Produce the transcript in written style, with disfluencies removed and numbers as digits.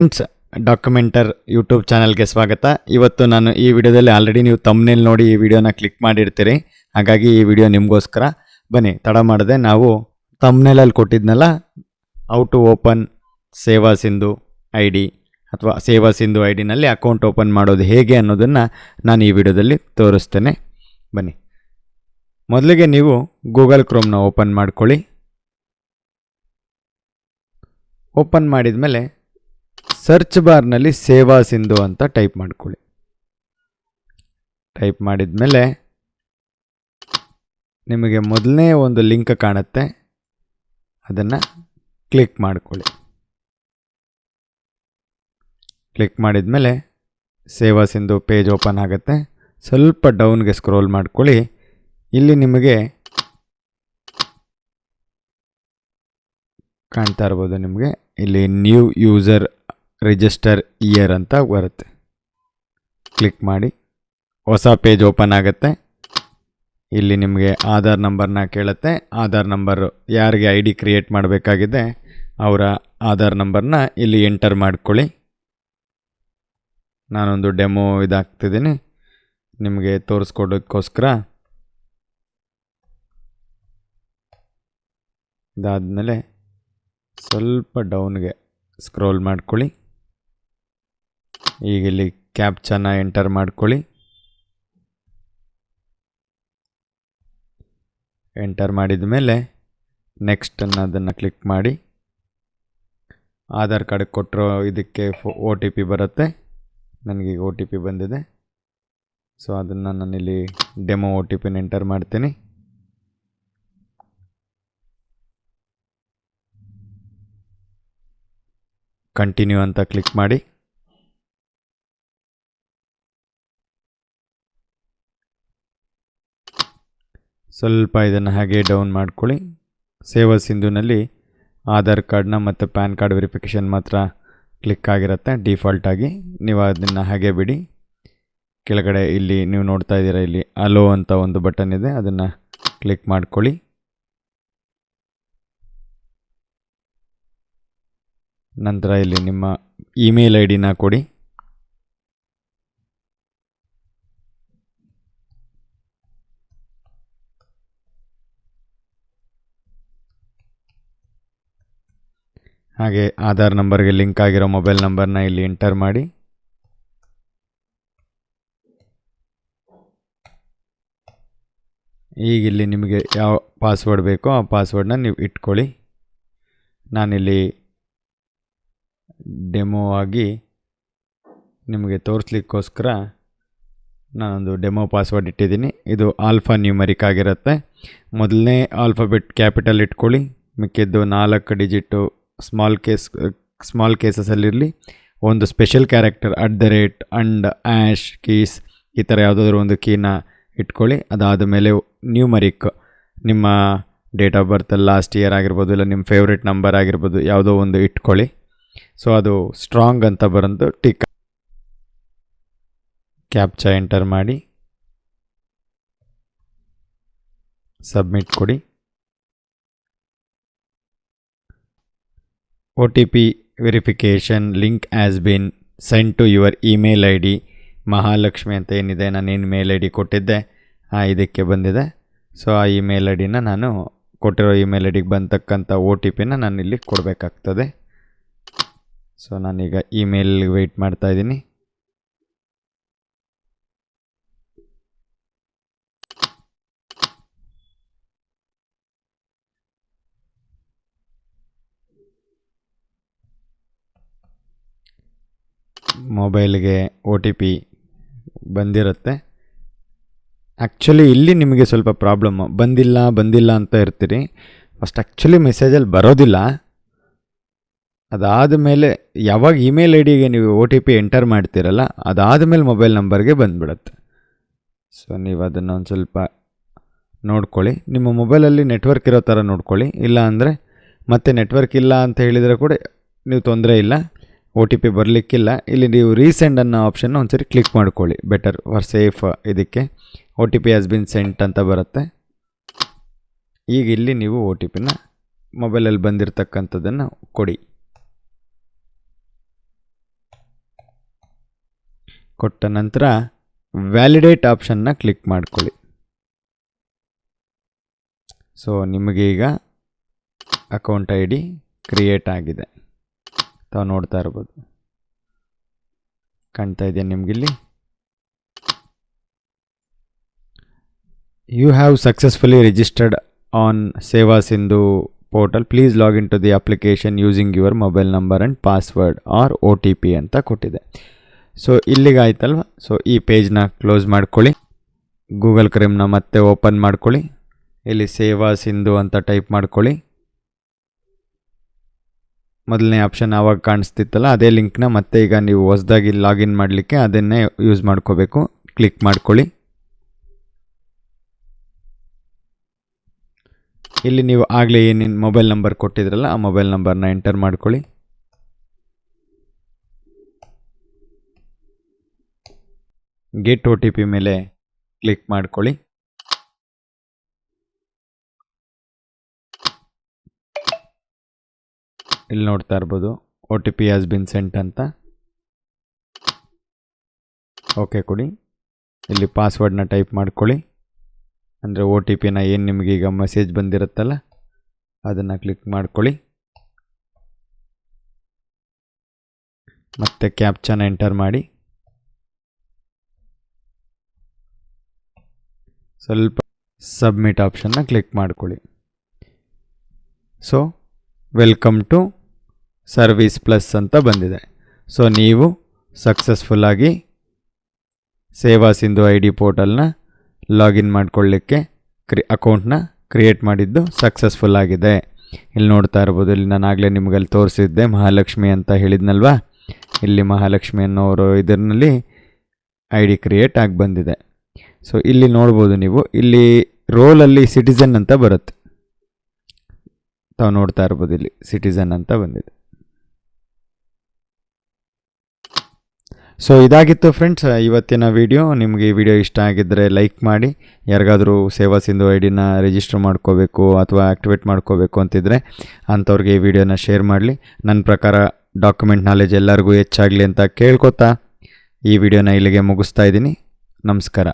Friends, ಡಾಕ್ಯುಮೆಂಟರ್ YouTube ಚಾನಲ್ಗೆ ಸ್ವಾಗತ. ಇವತ್ತು ನಾನು ಈ ವಿಡಿಯೋದಲ್ಲಿ ಆಲ್ರೆಡಿ ನೀವು ತಮ್ನೇಲ್ ನೋಡಿ ಈ ವಿಡಿಯೋನ ಕ್ಲಿಕ್ ಮಾಡಿರ್ತೀರಿ, ಹಾಗಾಗಿ ಈ ವಿಡಿಯೋ ನಿಮಗೋಸ್ಕರ. ಬನ್ನಿ ತಡ ಮಾಡದೆ ನಾವು ತಮ್ನೇಲಲ್ಲಿ ಕೊಟ್ಟಿದ್ನಲ್ಲ ಹೌ ಟು ಓಪನ್ ಸೇವಾ ಸಿಂಧು ಐ ಡಿ ಅಥವಾ ಸೇವಾ ಸಿಂಧು ಐ ಡಿನಲ್ಲಿ ಅಕೌಂಟ್ ಓಪನ್ ಮಾಡೋದು ಹೇಗೆ ಅನ್ನೋದನ್ನು ನಾನು ಈ ವಿಡಿಯೋದಲ್ಲಿ ತೋರಿಸ್ತೇನೆ. ಬನ್ನಿ, ಮೊದಲಿಗೆ ನೀವು ಗೂಗಲ್ ಕ್ರೋಮ್ನ ಓಪನ್ ಮಾಡ್ಕೊಳ್ಳಿ. ಓಪನ್ ಮಾಡಿದ ಮೇಲೆ ಸರ್ಚ್ ಬಾರ್ನಲ್ಲಿ ಸೇವಾ ಸಿಂಧು ಅಂತ ಟೈಪ್ ಮಾಡ್ಕೊಳ್ಳಿ. ಟೈಪ್ ಮಾಡಿದ ಮೇಲೆ ನಿಮಗೆ ಮೊದಲನೇ ಒಂದು ಲಿಂಕ್ ಕಾಣುತ್ತೆ, ಅದನ್ನು ಕ್ಲಿಕ್ ಮಾಡ್ಕೊಳ್ಳಿ. ಕ್ಲಿಕ್ ಮಾಡಿದ ಮೇಲೆ ಸೇವಾ ಸಿಂಧು ಪೇಜ್ ಓಪನ್ ಆಗುತ್ತೆ. ಸ್ವಲ್ಪ ಡೌನ್ಗೆ ಸ್ಕ್ರೋಲ್ ಮಾಡ್ಕೊಳ್ಳಿ. ಇಲ್ಲಿ ನಿಮಗೆ ಕಾಣ್ತಾ ಇರ್ಬೋದು, ನಿಮಗೆ ಇಲ್ಲಿ ನ್ಯೂ ಯೂಸರ್ ರಿಜಿಸ್ಟರ್ ಇಯರ್ ಅಂತ ಬರುತ್ತೆ. ಕ್ಲಿಕ್ ಮಾಡಿ, ಹೊಸ ಪೇಜ್ ಓಪನ್ ಆಗುತ್ತೆ. ಇಲ್ಲಿ ನಿಮಗೆ ಆಧಾರ್ ನಂಬರ್ನ ಕೇಳುತ್ತೆ. ಆಧಾರ್ ನಂಬರು ಯಾರಿಗೆ ಐ ಡಿ ಕ್ರಿಯೇಟ್ ಮಾಡಬೇಕಾಗಿದೆ ಅವರ ಆಧಾರ್ ನಂಬರ್ನ ಇಲ್ಲಿ ಎಂಟರ್ ಮಾಡ್ಕೊಳ್ಳಿ. ನಾನೊಂದು ಡೆಮೋ ಇದಾಗ್ತಿದ್ದೀನಿ ನಿಮಗೆ ತೋರಿಸ್ಕೊಡೋಕ್ಕೋಸ್ಕರ. ಇದಾದಮೇಲೆ ಸ್ವಲ್ಪ ಡೌನ್ಗೆ ಸ್ಕ್ರೋಲ್ ಮಾಡ್ಕೊಳ್ಳಿ. ಈಗ ಇಲ್ಲಿ ಕ್ಯಾಪ್ಚನ ಎಂಟರ್ ಮಾಡ್ಕೊಳ್ಳಿ. ಎಂಟರ್ ಮಾಡಿದ ಮೇಲೆ ನೆಕ್ಸ್ಟ್ ಅನ್ನೋದನ್ನು ಕ್ಲಿಕ್ ಮಾಡಿ. ಆಧಾರ್ ಕಾರ್ಡ್ ಕೊಟ್ಟಿರೋ ಇದಕ್ಕೆ ಒ ಟಿ ಪಿ ಬರುತ್ತೆ. ನನಗೀಗ ಒ ಟಿ ಪಿ ಬಂದಿದೆ, ಸೊ ಅದನ್ನು ನಾನಿಲ್ಲಿ ಡೆಮೋ ಒ ಟಿ ಪಿನ ಎಂಟರ್ ಮಾಡ್ತೀನಿ. ಕಂಟಿನ್ಯೂ ಅಂತ ಕ್ಲಿಕ್ ಮಾಡಿ. ಸ್ವಲ್ಪ ಇದನ್ನು ಹಾಗೆ ಡೌನ್ ಮಾಡ್ಕೊಳ್ಳಿ. ಸೇವಾ ಸಿಂಧುನಲ್ಲಿ ಆಧಾರ್ ಕಾರ್ಡ್ನ ಮತ್ತು ಪ್ಯಾನ್ ಕಾರ್ಡ್ ವೆರಿಫಿಕೇಷನ್ ಮಾತ್ರ ಕ್ಲಿಕ್ ಆಗಿರುತ್ತೆ ಡಿಫಾಲ್ಟಾಗಿ. ನೀವು ಅದನ್ನು ಹಾಗೆ ಬಿಡಿ. ಕೆಳಗಡೆ ಇಲ್ಲಿ ನೀವು ನೋಡ್ತಾ ಇದ್ದೀರಾ, ಇಲ್ಲಿ ಅಲೋ ಅಂತ ಒಂದು ಬಟನ್ ಇದೆ, ಅದನ್ನು ಕ್ಲಿಕ್ ಮಾಡ್ಕೊಳ್ಳಿ. ನಂತರ ಇಲ್ಲಿ ನಿಮ್ಮ ಇಮೇಲ್ ಐ ಡಿನ ಕೊಡಿ. ಹಾಗೆ ಆಧಾರ್ ನಂಬರ್ಗೆ ಲಿಂಕ್ ಆಗಿರೋ ಮೊಬೈಲ್ ನಂಬರ್ನ ಇಲ್ಲಿ ಎಂಟರ್ ಮಾಡಿ. ಈಗ ಇಲ್ಲಿ ನಿಮಗೆ ಯಾವ ಪಾಸ್ವರ್ಡ್ ಬೇಕೋ ಆ ಪಾಸ್ವರ್ಡನ್ನ ನೀವು ಇಟ್ಕೊಳ್ಳಿ. ನಾನಿಲ್ಲಿ ಡೆಮೋ ಆಗಿ ನಿಮಗೆ ತೋರಿಸ್ಲಿಕ್ಕೋಸ್ಕರ ನಾನೊಂದು ಡೆಮೋ ಪಾಸ್ವರ್ಡ್ ಇಟ್ಟಿದ್ದೀನಿ. ಇದು ಆಲ್ಫಾ ನ್ಯೂಮರಿಕ್ ಆಗಿರುತ್ತೆ. ಮೊದಲನೇ ಆಲ್ಫಾಬೆಟ್ ಕ್ಯಾಪಿಟಲ್ ಇಟ್ಕೊಳ್ಳಿ, ಮಿಕ್ಕಿದ್ದು 4 ಡಿಜಿಟು ಸ್ಮಾಲ್ ಕೇಸಸಲ್ಲಿರಲಿ. ಒಂದು special character @ and hash keys ಈ ಥರ ಯಾವುದಾದ್ರೂ ಒಂದು ಕೀನ ಇಟ್ಕೊಳ್ಳಿ. ಅದಾದ ಮೇಲೆ ನ್ಯೂಮರಿಕ್, ನಿಮ್ಮ date of birth last year ಆಗಿರ್ಬೋದು, ಇಲ್ಲ ನಿಮ್ಮ ಫೇವ್ರೆಟ್ ನಂಬರ್ ಆಗಿರ್ಬೋದು, ಯಾವುದೋ ಒಂದು ಇಟ್ಕೊಳ್ಳಿ. ಸೊ ಅದು ಸ್ಟ್ರಾಂಗ್ ಅಂತ ಬರೋದು ಟಿಕ್. ಕ್ಯಾಪ್ಚಾ ಎಂಟರ್ ಮಾಡಿ ಸಬ್ಮಿಟ್ ಕೊಡಿ. O T P verification link has been send to your email I D Mahalakshmi ಅಂತ ಏನಿದೆ, ನಾನೇನು ಮೇಲ್ ಐ ಡಿ ಕೊಟ್ಟಿದ್ದೆ ಇದಕ್ಕೆ ಬಂದಿದೆ. ಸೊ ಆ ಇಮೇಲ್ ಐ ಡಿನ ನಾನು ಕೊಟ್ಟಿರೋ ಇಮೇಲ್ ಐ ಡಿಗೆ ಬಂತಕ್ಕಂಥ ಒ ಟಿ ಪಿನ ನಾನು ಇಲ್ಲಿ ಕೊಡಬೇಕಾಗ್ತದೆ. ಸೊ ನಾನೀಗ ಇಮೇಲ್ ವೆಯ್ಟ್ ಮಾಡ್ತಾಯಿದ್ದೀನಿ. ಮೊಬೈಲ್ಗೆ ಒ ಟಿ ಪಿ ಬಂದಿರುತ್ತೆ. ಆ್ಯಕ್ಚುಲಿ ಇಲ್ಲಿ ನಿಮಗೆ ಸ್ವಲ್ಪ ಪ್ರಾಬ್ಲಮ್ಮು, ಬಂದಿಲ್ಲ ಅಂತ ಇರ್ತೀರಿ. ಫಸ್ಟ್ ಆ್ಯಕ್ಚುಲಿ ಮೆಸೇಜಲ್ಲಿ ಬರೋದಿಲ್ಲ. ಅದಾದ ಮೇಲೆ ಯಾವಾಗ ಇಮೇಲ್ ಐ ಡಿಗೆ ನೀವು ಒ ಟಿ ಪಿ ಎಂಟರ್ ಮಾಡ್ತೀರಲ್ಲ, ಅದಾದ ಮೇಲೆ ಮೊಬೈಲ್ ನಂಬರ್ಗೆ ಬಂದುಬಿಡುತ್ತೆ. ಸೊ ನೀವು ಅದನ್ನು ಒಂದು ಸ್ವಲ್ಪ ನೋಡ್ಕೊಳ್ಳಿ. ನಿಮ್ಮ ಮೊಬೈಲಲ್ಲಿ ನೆಟ್ವರ್ಕ್ ಇರೋ ಥರ ನೋಡ್ಕೊಳ್ಳಿ. ಇಲ್ಲ ಅಂದರೆ ಮತ್ತೆ ನೆಟ್ವರ್ಕ್ ಇಲ್ಲ ಅಂತ ಹೇಳಿದರೆ ಕೂಡ ನೀವು ತೊಂದರೆ ಇಲ್ಲ, ಒ ಟಿ ಪಿ ಬರಲಿಕ್ಕಿಲ್ಲ. ಇಲ್ಲಿ ನೀವು ರೀಸೆಂಡ್ ಅನ್ನೋ ಆಪ್ಷನ್ನ ಒಂದ್ಸರಿ ಕ್ಲಿಕ್ ಮಾಡ್ಕೊಳ್ಳಿ, ಬೆಟರ್ ಫಾರ್ ಸೇಫ್. ಇದಕ್ಕೆ O T P has been sent ಅಂತ ಬರುತ್ತೆ. ಈಗ ಇಲ್ಲಿ ನೀವು ಒ ಟಿ ಪಿನ ಮೊಬೈಲಲ್ಲಿ ಬಂದಿರತಕ್ಕಂಥದ್ದನ್ನು ಕೊಡಿ. ಕೊಟ್ಟ ನಂತರ ವ್ಯಾಲಿಡೇಟ್ ಆಪ್ಷನ್ನ ಕ್ಲಿಕ್ ಮಾಡ್ಕೊಳ್ಳಿ. ಸೊ ನಿಮಗೆ ಈಗ ಅಕೌಂಟ್ ಐ ಡಿ ಕ್ರಿಯೇಟ್ ಆಗಿದೆ. ತಾವು ನೋಡ್ತಾ ಇರ್ಬೋದು, ಕಾಣ್ತಾ ಇದೆಯಾ ನಿಮಗಿಲ್ಲಿ. You have successfully registered on Seva Sindhu portal, please log in to the application using your mobile number and password or OTP ಅಂತ ಕೊಟ್ಟಿದೆ. ಸೊ ಇಲ್ಲಿಗೆ ಆಯ್ತಲ್ವ. ಸೊ ಈ ಪೇಜ್ನ ಕ್ಲೋಸ್ ಮಾಡ್ಕೊಳ್ಳಿ. ಗೂಗಲ್ ಕ್ರೋಮ್ನ ಮತ್ತೆ ಓಪನ್ ಮಾಡ್ಕೊಳ್ಳಿ. ಇಲ್ಲಿ ಸೇವಾ ಸಿಂಧು ಅಂತ ಟೈಪ್ ಮಾಡ್ಕೊಳ್ಳಿ. ಮೊದಲನೇ ಆಪ್ಷನ್ ಆವಾಗ ಕಾಣಿಸ್ತಿತ್ತಲ್ಲ, ಅದೇ ಲಿಂಕ್ನ ಮತ್ತೆ ಈಗ ನೀವು ಹೊಸದಾಗಿ ಲಾಗಿನ್ ಮಾಡಲಿಕ್ಕೆ ಅದನ್ನೇ ಯೂಸ್ ಮಾಡ್ಕೋಬೇಕು. ಕ್ಲಿಕ್ ಮಾಡ್ಕೊಳ್ಳಿ. ಇಲ್ಲಿ ನೀವು ಆಗಲೇ ಏನೇನು ಮೊಬೈಲ್ ನಂಬರ್ ಕೊಟ್ಟಿದ್ರಲ್ಲ ಆ ಮೊಬೈಲ್ ನಂಬರ್ನ ಎಂಟರ್ ಮಾಡ್ಕೊಳ್ಳಿ. ಗೆಟ್ OTP ಮೇಲೆ ಕ್ಲಿಕ್ ಮಾಡ್ಕೊಳ್ಳಿ. ಇಲ್ಲಿ ನೋಡ್ತಾ ಇರ್ಬೋದು OTP ಹ್ಯಾಸ್ ಬಿನ್ ಸೆಂಟ್ ಅಂತ. ಓಕೆ ಕೊಡಿ. ಇಲ್ಲಿ ಪಾಸ್ವರ್ಡ್ನ ಟೈಪ್ ಮಾಡ್ಕೊಳ್ಳಿ. ಅಂದರೆ OTPನ ಏನು ನಿಮಗೆ ಈಗ ಮೆಸೇಜ್ ಬಂದಿರುತ್ತಲ್ಲ ಅದನ್ನು ಕ್ಲಿಕ್ ಮಾಡ್ಕೊಳ್ಳಿ. ಮತ್ತೆ ಕ್ಯಾಪ್ಚಾನ ಎಂಟರ್ ಮಾಡಿ. ಸ್ವಲ್ಪ ಸಬ್ಮಿಟ್ ಆಪ್ಷನ್ನ ಕ್ಲಿಕ್ ಮಾಡ್ಕೊಳ್ಳಿ. So welcome to service plus ಅಂತ ಬಂದಿದೆ. ಸೊ ನೀವು ಸಕ್ಸಸ್ಫುಲ್ಲಾಗಿ ಸೇವಾ ಸಿಂಧು ID ಪೋರ್ಟಲ್ನ ಲಾಗಿನ್ ಮಾಡ್ಕೊಳ್ಳಿಕ್ಕೆ ಅಕೌಂಟ್ನ ಕ್ರಿಯೇಟ್ ಮಾಡಿದ್ದು ಸಕ್ಸಸ್ಫುಲ್ ಆಗಿದೆ. ಇಲ್ಲಿ ನೋಡ್ತಾ ಇರ್ಬೋದು, ಇಲ್ಲಿ ನಾನು ಆಗಲೇ ನಿಮಗಲ್ಲಿ ತೋರಿಸಿದ್ದೆ ಮಹಾಲಕ್ಷ್ಮಿ ಅಂತ ಹೇಳಿದ್ನಲ್ವಾ. ಇಲ್ಲಿ ಮಹಾಲಕ್ಷ್ಮಿ ಅನ್ನೋರು ಇದರಲ್ಲಿ ID ಕ್ರಿಯೇಟ್ ಆಗಿ ಬಂದಿದೆ. ಸೊ ಇಲ್ಲಿ ನೋಡ್ಬೋದು ನೀವು, ಇಲ್ಲಿ ರೋಲಲ್ಲಿ ಸಿಟಿಸನ್ ಅಂತ ಬರುತ್ತೆ. ತಾವು ನೋಡ್ತಾ ಇರ್ಬೋದು, ಇಲ್ಲಿ ಸಿಟಿಸನ್ ಅಂತ ಬಂದಿದೆ. ಸೊ ಇದಾಗಿತ್ತು ಫ್ರೆಂಡ್ಸ್ ಇವತ್ತಿನ ವಿಡಿಯೋ. ನಿಮಗೆ ಈ ವಿಡಿಯೋ ಇಷ್ಟ ಆಗಿದ್ದರೆ ಲೈಕ್ ಮಾಡಿ. ಯಾರಿಗಾದರೂ ಸೇವಾ ಸಿಂಧು IDನ ರಿಜಿಸ್ಟರ್ ಮಾಡ್ಕೋಬೇಕು ಅಥವಾ ಆ್ಯಕ್ಟಿವೇಟ್ ಮಾಡ್ಕೋಬೇಕು ಅಂತಿದ್ರೆ ಅಂಥವ್ರಿಗೆ ಈ ವಿಡಿಯೋನ ಶೇರ್ ಮಾಡಲಿ. ನನ್ನ ಪ್ರಕಾರ ಡಾಕ್ಯುಮೆಂಟ್ ನಾಲೆಜ್ ಎಲ್ಲರಿಗೂ ಹೆಚ್ಚಾಗಲಿ ಅಂತ ಕೇಳ್ಕೊತಾ ಈ ವಿಡಿಯೋನ ಇಲ್ಲಿಗೆ ಮುಗಿಸ್ತಾ ಇದ್ದೀನಿ. ನಮಸ್ಕಾರ.